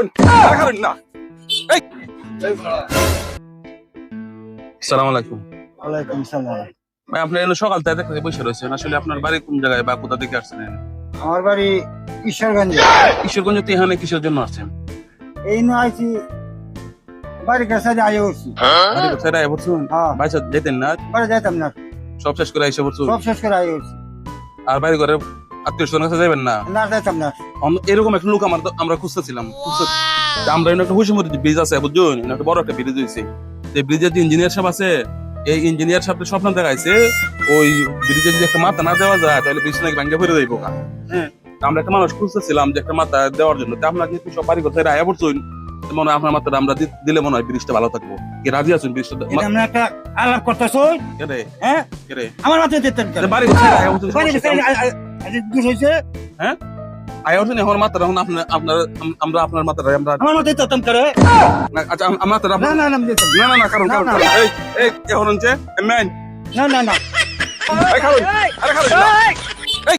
খারুন খারুন না। এই আসসালামু আলাইকুম। ওয়ালাইকুম সালাম। ভাই আপনি এলো সকাল থেকে দেখতে বসে রয়েছেন, আসলে আপনার বাড়ি কোন জায়গায় বা কোথা থেকে আসছেন? আমার বাড়ি ঈশ্বরগঞ্জে। কিশোরগঞ্জ তো এখানে কিসের জন্য আসছেন? এই নয় আইছি বাড়ির কাছে আগে উঠছি। বাড়ি কোথায় আয় পড়ছুন? হ্যাঁ। ভাই স্যার যেতেন না, বাড়ি যাইতাম না, সব শেষ করে এসে পড়ছুন। সব শেষ করে আগে উঠছি। আর বাড়ি ঘরে আত্মীয় স্বজনের কাছে যাবেন না? না যাইতাম না। এরকম একটা লোক আমরা খুঁজতেছিলাম। আমরা এখানে একটা হুশিমতি ব্রিজ আছে বুঝছেন, একটা বড় একটা ব্রিজ হয়েছে। এই ব্রিজের যে ইঞ্জিনিয়ার সাহেব আছে, এই ইঞ্জিনিয়ার সাহেব স্বপ্ন দেখাইছে ওই ব্রিজে যদি একটা মাথা না দেওয়া যায় তাহলে ব্রিজ নাকি ভাঙ্গে ফিরে যাইব। হ্যাঁ, আমরা একটা মানুষ খুঁজতেছিলাম যে একটা মাথা দেওয়ার জন্য। তা আপনার যেহেতু সব বাড়ি কোথায় আয়া পড়ছেন, মনে হয় আপনার মাথাটা আমরা দিলে মনে হয় ব্রিজটা ভালো থাকবো। কি রাজি আছেন ব্রিজটা? এটা আমরা একটা আলাপ করতেছো। কেরে হ্যাঁ, কেরে আমার মাথায় দিতেন কেন? বাড়ি কোথায় আয়া পড়ছেন? বাড়ি কাছে দূর হয়েছে। হ্যাঁ, আয়া পড়ছেন এখন মাথাটা, এখন আমরা আপনার মাথাটা আমরা আমার মাথায় দিতাম করে। আচ্ছা আমার মাথাটা না না না আমি দিতাম না না না কারণ না, কারণ না। এই এই এখন হচ্ছে মেন না না না। এই খালুন আরে খালুন